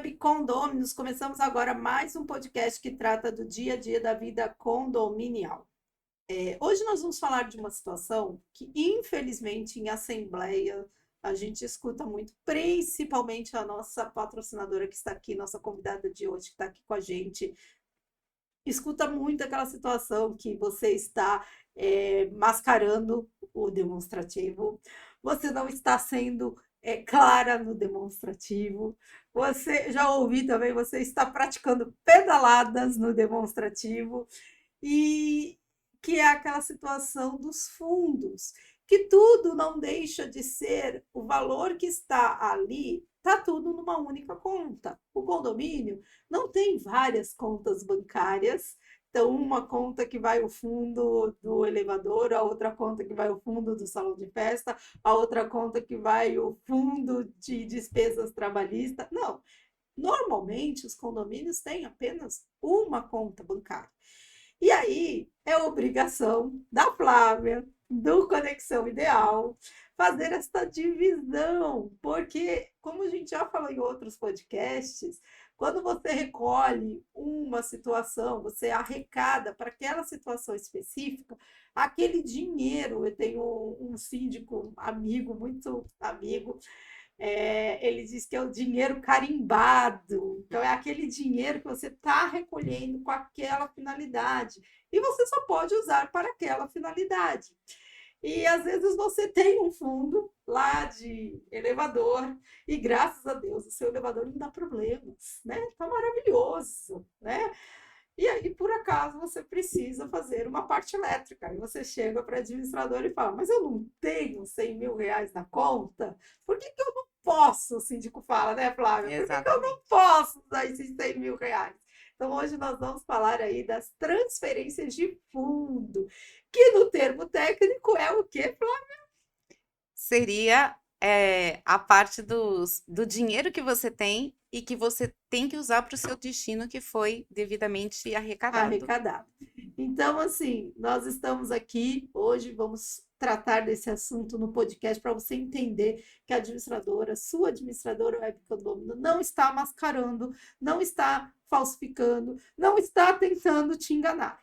Web Condôminos, começamos agora mais um podcast que trata do dia a dia da vida condominial. Hoje nós vamos falar de uma situação que, infelizmente, em assembleia, a gente escuta muito, principalmente a nossa patrocinadora que está aqui, nossa convidada de hoje, que está aqui com a gente, escuta muito aquela situação que você está mascarando o demonstrativo, você não está sendo clara no demonstrativo, você já ouvi também, você está praticando pedaladas no demonstrativo, e que é aquela situação dos fundos, que tudo não deixa de ser o valor que está ali, está tudo numa única conta. O condomínio não tem várias contas bancárias, então uma conta que vai o fundo do elevador, a outra conta que vai o fundo do salão de festa, a outra conta que vai o fundo de despesas trabalhistas. Não, normalmente os condomínios têm apenas uma conta bancária. E aí é obrigação da Flávia, do Conexão Ideal, fazer esta divisão, porque, como a gente já falou em outros podcasts, quando você recolhe uma situação, você arrecada para aquela situação específica, aquele dinheiro. Eu tenho um síndico amigo, muito amigo, ele diz que é o dinheiro carimbado. Então, é aquele dinheiro que você está recolhendo com aquela finalidade. E você só pode usar para aquela finalidade. E às vezes você tem um fundo lá de elevador e graças a Deus o seu elevador não dá problemas, né? Tá maravilhoso, né? E aí, por acaso, você precisa fazer uma parte elétrica. Aí você chega para a administradora e fala, mas eu não tenho 100 mil reais na conta? Por que que eu não posso? O síndico fala, né, Flávia? Por que que eu não Exatamente. posso dar esses 100 mil reais? Então, hoje nós vamos falar aí das transferências de fundo, que no termo técnico é o quê, Flávia? Seria a parte do dinheiro que você tem e que você tem que usar para o seu destino que foi devidamente arrecadado. Arrecadado. Então, assim, nós estamos aqui hoje, vamos tratar desse assunto no podcast para você entender que a administradora, sua administradora web condomínio, não está mascarando, não está falsificando, não está tentando te enganar.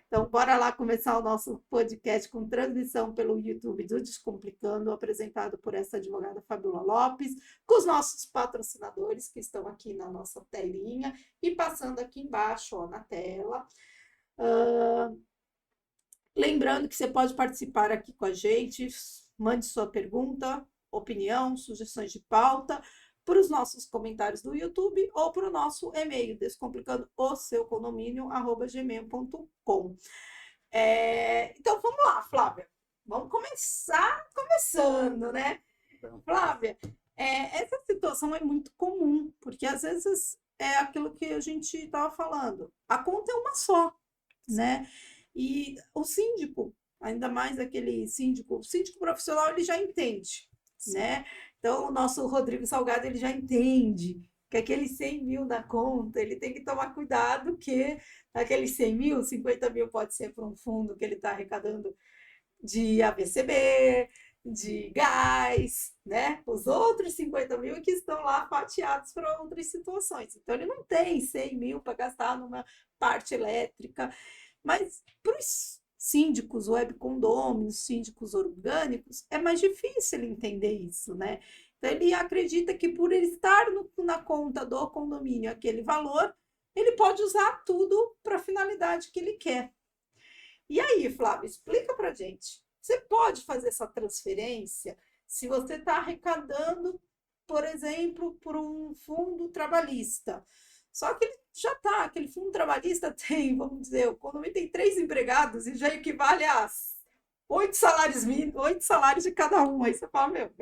Então, bora lá começar o nosso podcast com transmissão pelo YouTube do Descomplicando, apresentado por essa advogada Fabiola Lopes, com os nossos patrocinadores que estão aqui na nossa telinha e passando aqui embaixo, ó, na tela. Lembrando que você pode participar aqui com a gente, mande sua pergunta, opinião, sugestões de pauta para os nossos comentários do YouTube ou para o nosso e-mail, descomplicando o seu condomínio@gmail.com. Então vamos lá, Flávia. Vamos começar começando, né? Então, Flávia, essa situação é muito comum, porque às vezes é aquilo que a gente estava falando. A conta é uma só, né? E o síndico, ainda mais aquele síndico, o síndico profissional, ele já entende, sim. né? Então, o nosso Rodrigo Salgado, ele já entende que aqueles 100 mil na conta, ele tem que tomar cuidado que aqueles 100 mil, 50 mil pode ser para um fundo que ele está arrecadando de AVCB, de gás, né? Os outros 50 mil que estão lá fatiados para outras situações. Então, ele não tem 100 mil para gastar numa parte elétrica, mas para os síndicos web condôminos, síndicos orgânicos, é mais difícil ele entender isso, né? Então, ele acredita que por ele estar na conta do condomínio aquele valor, ele pode usar tudo para a finalidade que ele quer. E aí, Flávio, explica para gente. Você pode fazer essa transferência se você está arrecadando, por exemplo, por um fundo trabalhista. Só que ele já está, aquele fundo trabalhista tem, vamos dizer, o condomínio tem 3 empregados e já equivale a 8 salários mínimos, 8 salários de cada um. Aí você fala, meu,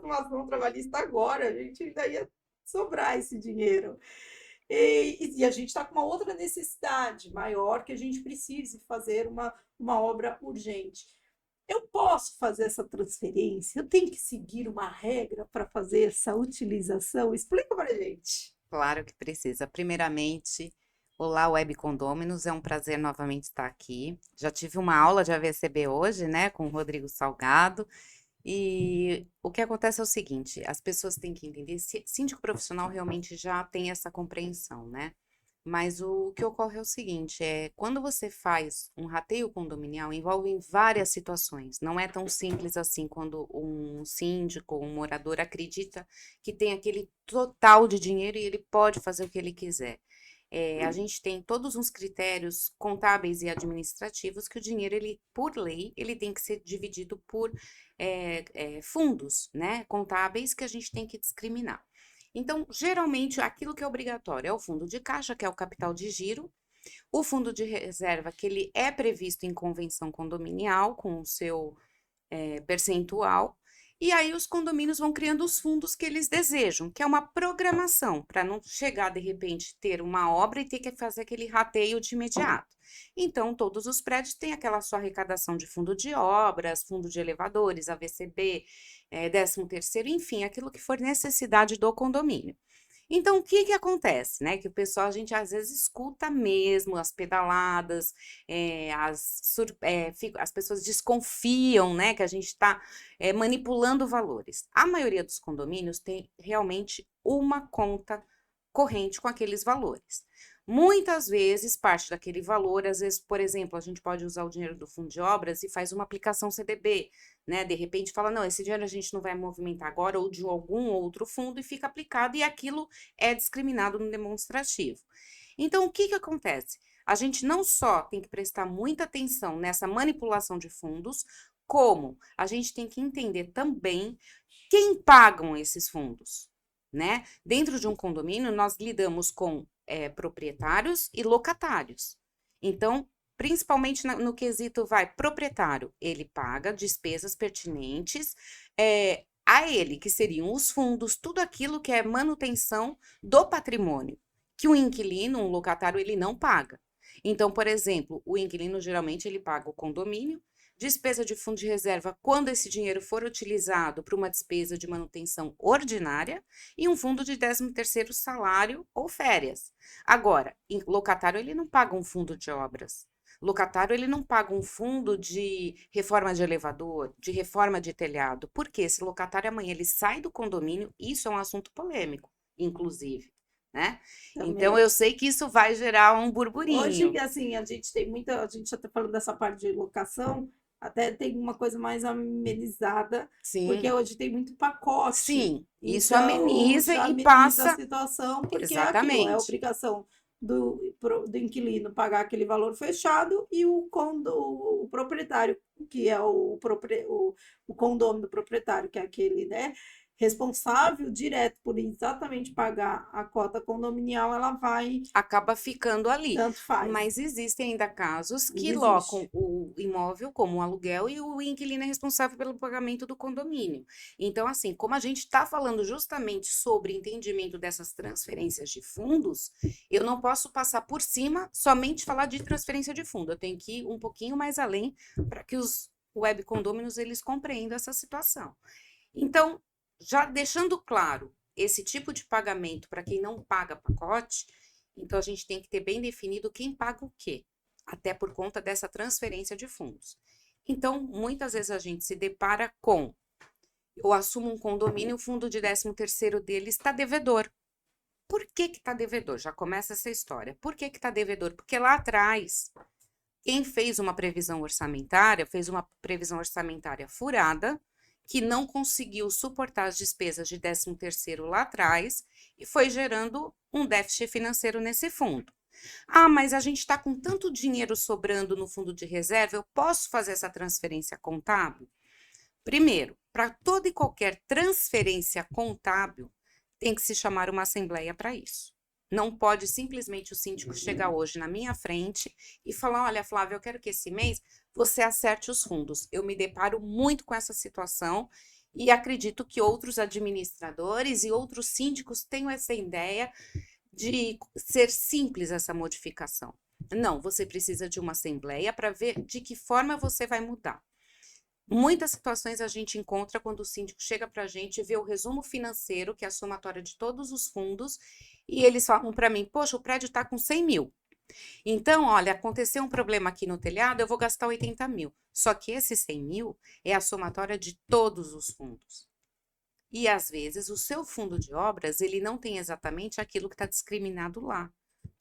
uma ação trabalhista agora, a gente ainda ia sobrar esse dinheiro. E a gente está com uma outra necessidade maior que a gente precise fazer uma obra urgente. Eu posso fazer essa transferência? Eu tenho que seguir uma regra para fazer essa utilização? Explica para a gente. Claro que precisa. Primeiramente, olá, Web Condôminos, é um prazer novamente estar aqui. Já tive uma aula de AVCB hoje, né, com o Rodrigo Salgado, E o que acontece é o seguinte, as pessoas têm que entender, síndico profissional realmente já tem essa compreensão, né? Mas o que ocorre é o seguinte, quando você faz um rateio condominial, envolve várias situações. Não é tão simples assim quando um síndico, um morador acredita que tem aquele total de dinheiro e ele pode fazer o que ele quiser. A gente tem todos uns critérios contábeis e administrativos que o dinheiro, ele, por lei, ele tem que ser dividido por fundos, né, contábeis que a gente tem que discriminar. Então, geralmente, aquilo que é obrigatório é o fundo de caixa, que é o capital de giro, o fundo de reserva, que ele é previsto em convenção condominial, com o seu percentual, e aí os condomínios vão criando os fundos que eles desejam, que é uma programação, para não chegar de repente ter uma obra e ter que fazer aquele rateio de imediato. Então, todos os prédios têm aquela sua arrecadação de fundo de obras, fundo de elevadores, AVCB, 13º, enfim, aquilo que for necessidade do condomínio. Então, o que que acontece, né? Que o pessoal, a gente às vezes escuta mesmo as pedaladas, as pessoas desconfiam, né? Que a gente está manipulando valores. A maioria dos condomínios tem realmente uma conta corrente com aqueles valores. Muitas vezes, parte daquele valor, às vezes, por exemplo, a gente pode usar o dinheiro do fundo de obras e faz uma aplicação CDB, né? De repente fala, não, esse dinheiro a gente não vai movimentar agora ou de algum outro fundo e fica aplicado e aquilo é discriminado no demonstrativo. Então, o que que acontece? A gente não só tem que prestar muita atenção nessa manipulação de fundos, como a gente tem que entender também quem pagam esses fundos, né? Dentro de um condomínio, nós lidamos com proprietários e locatários. Então, principalmente no quesito proprietário, ele paga despesas pertinentes a ele, que seriam os fundos, tudo aquilo que é manutenção do patrimônio, que o inquilino, um locatário, ele não paga. Então, por exemplo, o inquilino geralmente ele paga o condomínio, despesa de fundo de reserva quando esse dinheiro for utilizado para uma despesa de manutenção ordinária e um fundo de 13º salário ou férias. Agora, locatário ele não paga um fundo de obras. Locatário ele não paga um fundo de reforma de elevador, de reforma de telhado, porque esse locatário amanhã ele sai do condomínio, isso é um assunto polêmico, inclusive, né? Também. Então eu sei que isso vai gerar um Hoje, burburinho. assim, a gente tem muita, a gente já está falando dessa parte de locação, até tem uma coisa mais amenizada, porque Sim, hoje tem muito pacote. sim, isso Então, ameniza já e ameniza a passa. situação, porque é aquilo, é a Exatamente. obrigação do inquilino pagar aquele valor fechado e o proprietário, que é o condômino proprietário, que é aquele, né, responsável direto por exatamente pagar a cota condominial, ela vai, Acaba ficando ali. tanto faz. Mas existem ainda casos que Ainda locam existe. o imóvel como um aluguel e o inquilino é responsável pelo pagamento do condomínio. Então, assim, como a gente está falando justamente sobre entendimento dessas transferências de fundos, eu não posso passar por cima somente falar de transferência de fundo. Eu tenho que ir um pouquinho mais além para que os web condôminos eles compreendam essa situação. Então, já deixando claro esse tipo de pagamento para quem não paga pacote, então a gente tem que ter bem definido quem paga o quê, até por conta dessa transferência de fundos. Então, muitas vezes a gente se depara com, eu assumo um condomínio, o fundo de 13º dele está devedor. Por que que está devedor? Já começa essa história. Por que que está devedor? Porque lá atrás, quem fez uma previsão orçamentária, fez uma previsão orçamentária furada, que não conseguiu suportar as despesas de 13º lá atrás e foi gerando um déficit financeiro nesse fundo. Ah, mas a gente está com tanto dinheiro sobrando no fundo de reserva, eu posso fazer essa transferência contábil? Primeiro, para toda e qualquer transferência contábil, tem que se chamar uma assembleia para isso. Não pode simplesmente o síndico chegar hoje na minha frente e falar: olha, Flávia, eu quero que esse mês você acerte os fundos. Eu me deparo muito com essa situação e acredito que outros administradores e outros síndicos tenham essa ideia de ser simples essa modificação. Não, você precisa de uma assembleia para ver de que forma você vai mudar. Muitas situações a gente encontra quando o síndico chega para a gente e vê o resumo financeiro, que é a somatória de todos os fundos, e eles falam para mim: poxa, o prédio está com 100 mil. Então, olha, aconteceu um problema aqui no telhado, eu vou gastar 80 mil. Só que esse 100 mil é a somatória de todos os fundos. E às vezes o seu fundo de obras, ele não tem exatamente aquilo que está discriminado lá.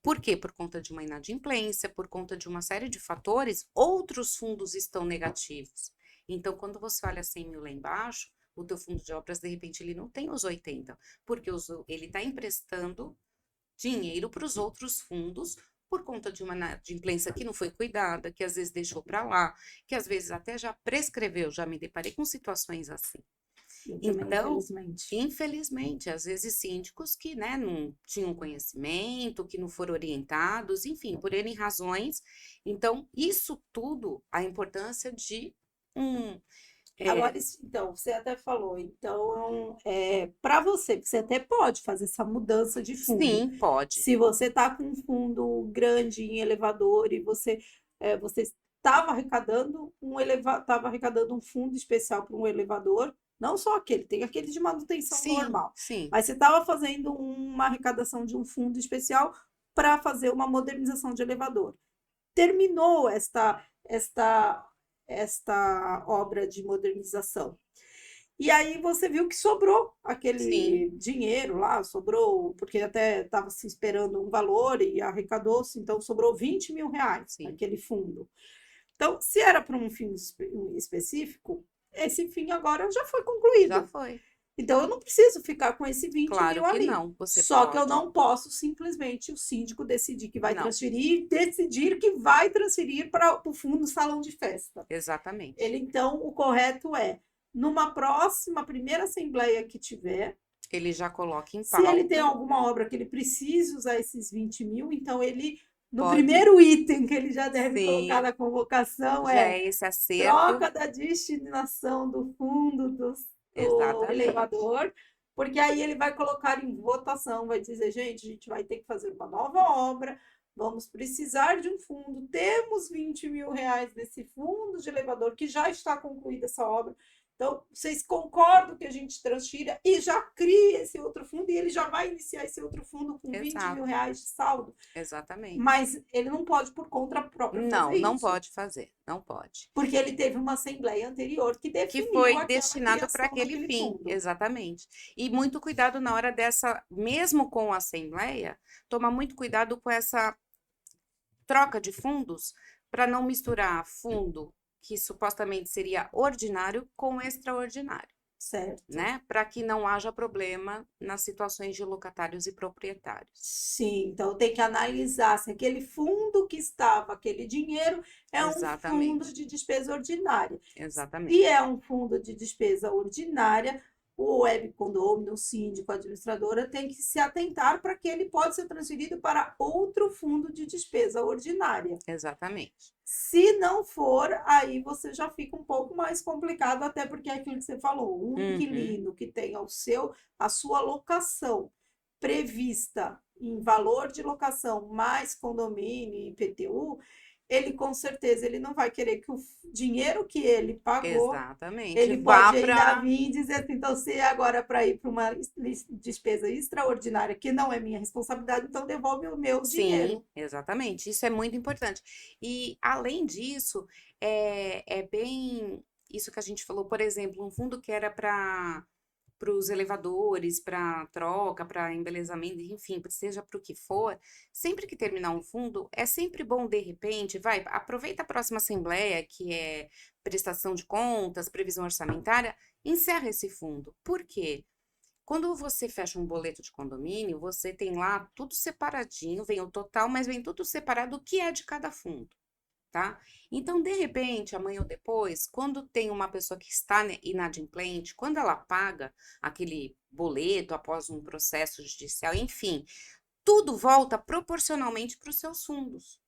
Por quê? Por conta de uma inadimplência, por conta de uma série de fatores, outros fundos estão negativos. Então, quando você olha 100 mil lá embaixo, o teu fundo de obras, de repente, ele não tem os 80, porque ele está emprestando dinheiro para os outros fundos por conta de uma inadimplência que não foi cuidada, que às vezes deixou para lá, que às vezes até já prescreveu, já me deparei com situações assim. Eu também, Então, infelizmente. infelizmente, às vezes síndicos que, né, não tinham conhecimento, que não foram orientados, enfim, por N razões. Então, isso tudo, a importância de um... Agora, então, você até falou, então, para você, porque você até pode fazer essa mudança de fundo. Sim, pode. Se você está com um fundo grande em elevador e você estava arrecadando estava arrecadando um fundo especial para um elevador, não só aquele, tem aquele de manutenção Sim, normal, sim, mas você estava fazendo uma arrecadação de um fundo especial para fazer uma modernização de elevador. Terminou esta obra de modernização. E aí você viu que sobrou sim, aquele dinheiro lá, sobrou, porque até estava se esperando um valor e arrecadou-se, então sobrou 20 mil reais sim. naquele fundo. Então, se era para um fim específico, esse fim agora já foi Já concluído. foi. Então, eu não preciso ficar com esse 20 Claro mil que ali. não, você Só que eu pode. não posso simplesmente o síndico decidir que vai Não, transferir, decidir que vai transferir para o fundo salão de festa. exatamente. Ele, então, o correto é, numa próxima primeira assembleia que tiver, Ele já coloca em se ele tem pauta, alguma obra que ele precise usar esses 20 mil, então ele, no pode. primeiro item que ele já deve colocar Sim, na convocação já é é esse acerto. troca da destinação do fundo do Exatamente. elevador, porque aí ele vai colocar em votação, vai dizer, gente, a gente vai ter que fazer uma nova obra, vamos precisar de um fundo, temos 20 mil reais nesse fundo de elevador, que já está concluída essa obra, então vocês concordam que a gente transfira e já cria esse outro fundo, e ele já vai iniciar esse outro fundo com 20 mil Exato, reais de saldo, exatamente. mas ele não pode por conta própria Não, fazer não isso. pode fazer, não pode. Porque ele teve uma assembleia anterior que Que definiu foi aquela destinado para criação aquele daquele fim, fundo. exatamente. E muito cuidado na hora dessa, mesmo com a assembleia, tomar muito cuidado com essa troca de fundos para não misturar fundo que supostamente seria ordinário com extraordinário, Certo. né? Para que não haja problema nas situações de locatários e proprietários. Sim, então tem que analisar se aquele fundo que estava, aquele dinheiro, é um fundo Exatamente, de despesa ordinária. Se exatamente, é um fundo de despesa ordinária, o web condômino, o síndico, a administradora tem que se atentar para que ele pode ser transferido para outro fundo de despesa ordinária. exatamente. Se não for, aí você já fica um pouco mais complicado, até porque é aquilo que você falou, um Uhum, inquilino que tenha a sua locação prevista em valor de locação mais condomínio e IPTU, ele com certeza ele não vai querer que o dinheiro que ele pagou, exatamente. ele Vá pode ainda para. vir e dizer assim, então se é agora para ir para uma despesa extraordinária que não é minha responsabilidade, então devolve o meu Sim, dinheiro. exatamente. Isso é muito importante. E, além disso, é bem isso que a gente falou, por exemplo, um fundo que era para os elevadores, para troca, para embelezamento, enfim, seja para o que for, sempre que terminar um fundo, é sempre bom, de repente, vai, aproveita a próxima assembleia, que é prestação de contas, previsão orçamentária, encerra esse fundo. Por quê? Quando você fecha um boleto de condomínio, você tem lá tudo separadinho, vem o total, mas vem tudo separado o que é de cada fundo, tá? Então, de repente, amanhã ou depois, quando tem uma pessoa que está inadimplente, quando ela paga aquele boleto após um processo judicial, enfim, tudo volta proporcionalmente para os seus fundos,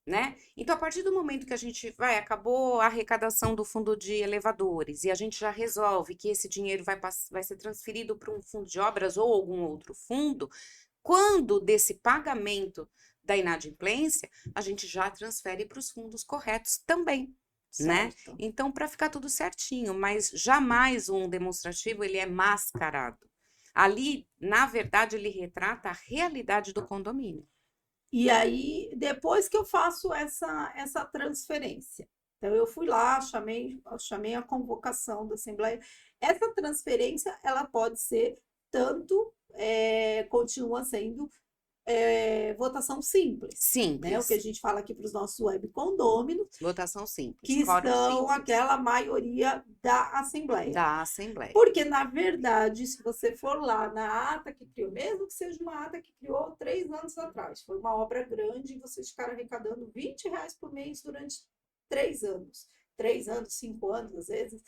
né? Então, a partir do momento que a gente acabou a arrecadação do fundo de elevadores e a gente já resolve que esse dinheiro vai ser transferido para um fundo de obras ou algum outro fundo, quando desse pagamento da inadimplência, a gente já transfere para os fundos corretos também, né? Certo. Então, para ficar tudo certinho, mas jamais um demonstrativo ele é mascarado. Ali, na verdade, ele retrata a realidade do condomínio. E aí, depois que eu faço essa transferência, então eu fui lá, chamei a convocação da Assembleia. Essa transferência, ela pode ser tanto, continua sendo votação simples, né? O que a Simples. gente fala aqui para os nossos web condôminos, Votação simples. que Quórum são simples. aquela maioria da Assembleia. Da Assembleia. Porque, na verdade, se você for lá na ata que criou, mesmo que seja uma ata que criou 3 anos atrás, foi uma obra grande e vocês ficaram arrecadando R$ 20 por mês durante 3 anos. 3 anos, 5 anos, às vezes.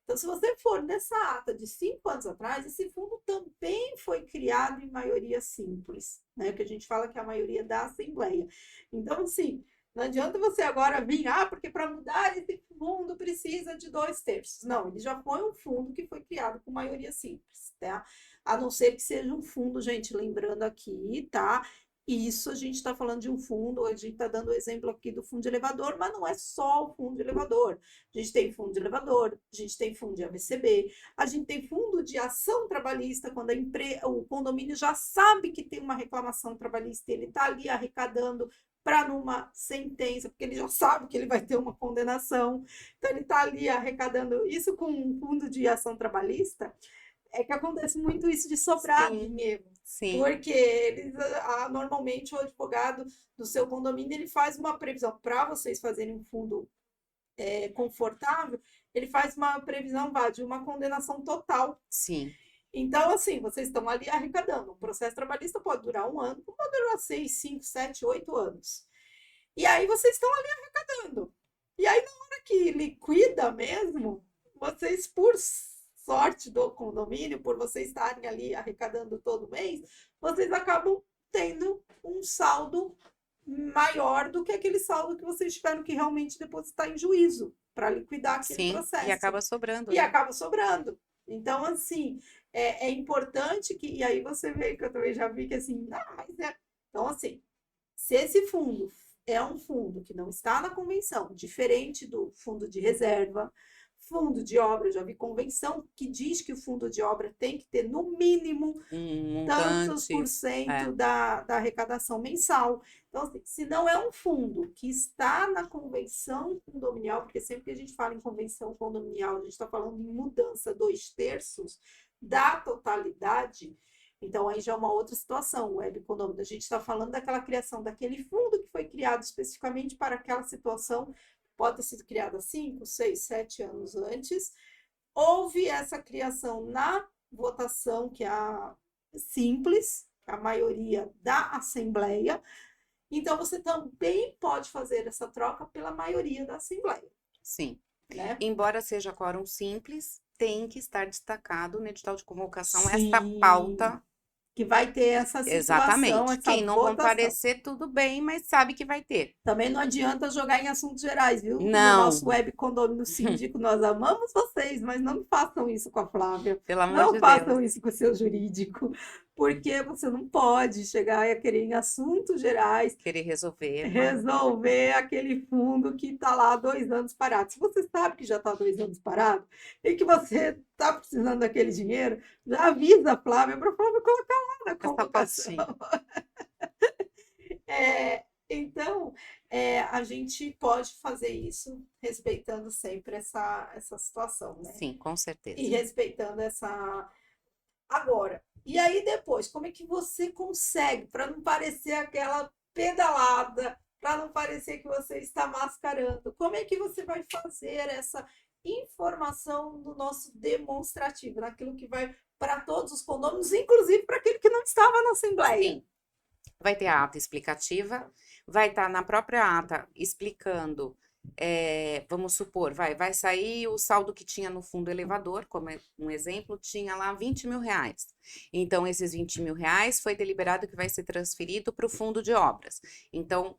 Então, se você for nessa ata de 5 anos atrás, esse fundo também foi criado em maioria simples, né? Que a gente fala que é a maioria da Assembleia. Então, assim, não adianta você agora vir, porque para mudar esse fundo precisa de 2/3. Não, ele já foi um fundo que foi criado com maioria simples, tá? A não ser que seja um fundo, gente, lembrando aqui, tá? Isso a gente está falando de um fundo, a gente está dando o exemplo aqui do fundo de elevador, mas não é só o fundo de elevador. A gente tem fundo de elevador, a gente tem fundo de AVCB, a gente tem fundo de ação trabalhista, quando o condomínio já sabe que tem uma reclamação trabalhista, ele está ali arrecadando para numa sentença, porque ele já sabe que ele vai ter uma condenação. Então, ele está ali arrecadando isso com um fundo de ação trabalhista. É que acontece muito isso de sobrar dinheiro. Sim. Porque normalmente o advogado do seu condomínio ele faz uma previsão para vocês fazerem um fundo confortável, ele faz uma previsão de uma condenação total. Sim. Então, assim, vocês estão ali arrecadando. Um processo trabalhista pode durar 1 ano, pode durar 6, 5, 7, 8 anos. E aí vocês estão ali arrecadando. E aí, na hora que liquida mesmo, vocês, por sorte do condomínio, por vocês estarem ali arrecadando todo mês, vocês acabam tendo um saldo maior do que aquele saldo que vocês tiveram que realmente depositar em juízo para liquidar aquele processo. E acaba sobrando. E acaba sobrando. Então, assim, é importante que. E aí você vê que eu também já vi que assim, Então, assim, se esse fundo é um fundo que não está na convenção, diferente do fundo de reserva, fundo de obra, eu já vi convenção que diz que o fundo de obra tem que ter, no mínimo, tantos por cento da arrecadação mensal. Então, assim, se não é um fundo que está na convenção condominial, porque sempre que a gente fala em convenção condominial, a gente está falando em mudança 2/3 da totalidade, então aí já é uma outra situação, o web condomínio. A gente está falando daquela criação daquele fundo que foi criado especificamente para aquela situação, pode ter sido criada 5, 6, 7 anos antes. Houve essa criação na votação, que é a simples, a maioria da Assembleia. Então, você também pode fazer essa troca pela maioria da Assembleia. Sim. Né? Embora seja quórum simples, tem que estar destacado no edital de convocação esta pauta. Que vai ter essa situação. Exatamente. Quem não comparecer, tudo bem, mas sabe que vai ter. Também não adianta jogar em assuntos gerais, viu? Não. No nosso web condomínio síndico, nós amamos vocês, mas não façam isso com a Flávia. Pelo amor de Deus. Não façam isso com o seu jurídico, porque você não pode chegar a querer em assuntos gerais. Querer resolver. Resolver aquele fundo que está lá há 2 anos parado. Se você sabe que já está 2 anos parado e que você está precisando daquele dinheiro, já avisa a Flávia para a Flávia colocar lá na convocação. Então, a gente pode fazer isso respeitando sempre essa situação, né? Sim, com certeza. E respeitando essa... Agora, e aí depois, como é que você consegue, para não parecer aquela pedalada, para não parecer que você está mascarando, como é que você vai fazer essa informação no nosso demonstrativo, naquilo que vai para todos os condôminos, inclusive para aquele que não estava na Assembleia? Sim. Vai ter a ata explicativa, vai estar na própria ata explicando, vamos supor, vai sair o saldo que tinha no fundo elevador, como um exemplo, tinha lá R$ 20.000. Então, esses R$ 20.000 foi deliberado que vai ser transferido para o fundo de obras. Então,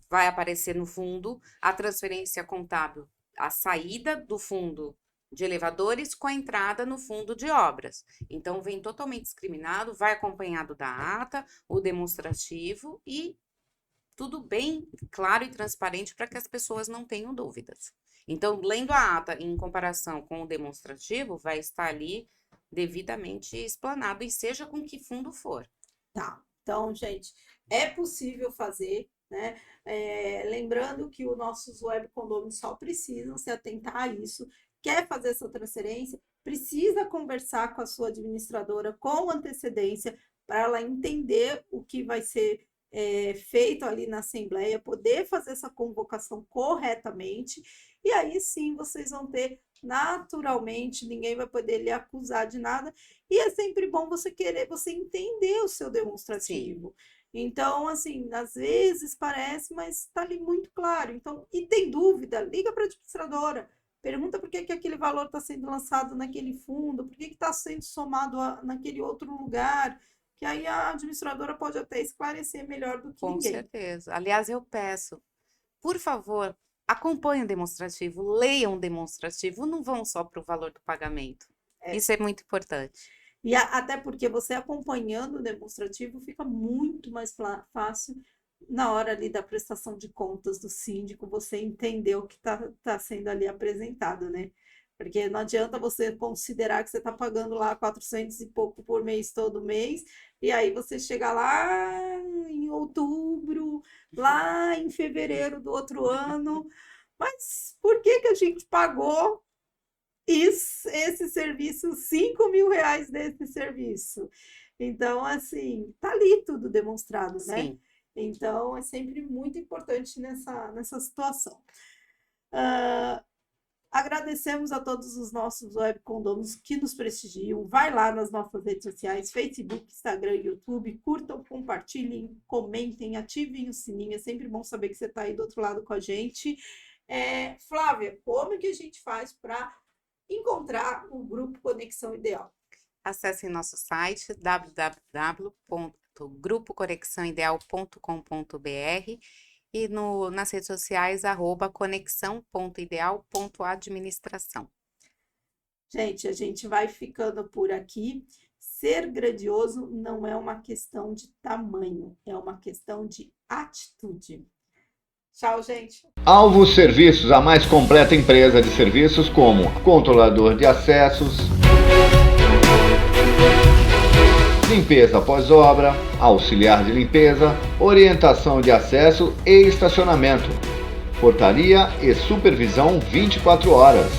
vai aparecer no fundo a transferência contábil, a saída do fundo de elevadores com a entrada no fundo de obras. Então, vem totalmente discriminado, vai acompanhado da ata, o demonstrativo e tudo bem claro e transparente para que as pessoas não tenham dúvidas. Então, lendo a ata em comparação com o demonstrativo, vai estar ali devidamente explanado, e seja com que fundo for. Tá. Então, gente, é possível fazer, né? Lembrando que os nossos web condôminos só precisam se atentar a isso. Quer fazer essa transferência? Precisa conversar com a sua administradora com antecedência para ela entender o que vai ser feito ali na Assembleia, poder fazer essa convocação corretamente, e aí sim vocês vão ter naturalmente, ninguém vai poder lhe acusar de nada, e é sempre bom você entender o seu demonstrativo. Sim. Então, assim, às vezes parece, mas está ali muito claro. Então, e tem dúvida, liga para a administradora, pergunta por que aquele valor está sendo lançado naquele fundo, por que está sendo somado naquele outro lugar, que aí a administradora pode até esclarecer melhor do que Com ninguém. certeza. Aliás, eu peço, por favor, acompanhem o demonstrativo, leiam o demonstrativo, não vão só para o valor do pagamento. Isso é muito importante. E até porque você acompanhando o demonstrativo fica muito mais fácil na hora ali da prestação de contas do síndico, você entender o que está sendo ali apresentado, né? Porque não adianta você considerar que você está pagando lá 400 e pouco por mês todo mês, e aí você chega lá em outubro, lá em fevereiro do outro ano, mas por que a gente pagou esse serviço, R$ 5.000 desse serviço? Então, assim, tá ali tudo demonstrado, né? Sim. Então, é sempre muito importante nessa situação. Agradecemos a todos os nossos web condôminos que nos prestigiam. Vai lá nas nossas redes sociais, Facebook, Instagram, YouTube, curtam, compartilhem, comentem, ativem o sininho. É sempre bom saber que você está aí do outro lado com a gente. Flávia, como que a gente faz para encontrar o grupo Conexão Ideal? Acessem nosso site www.grupoconexãoideal.com.br e nas redes sociais @conexão.ideal.administração. Gente, a gente vai ficando por aqui. Ser grandioso não é uma questão de tamanho, é uma questão de atitude. Tchau, gente. Alvos Serviços, a mais completa empresa de serviços como controlador de acessos, limpeza pós-obra, auxiliar de limpeza, orientação de acesso e estacionamento, portaria e supervisão 24 horas.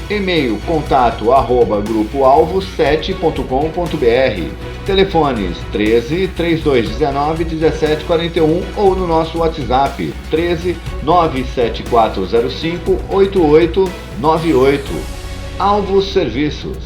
E-mail contato@grupoalvo7.com.br. Telefones 13 3219 1741 ou no nosso WhatsApp 13 97405 8898. Alvos Serviços.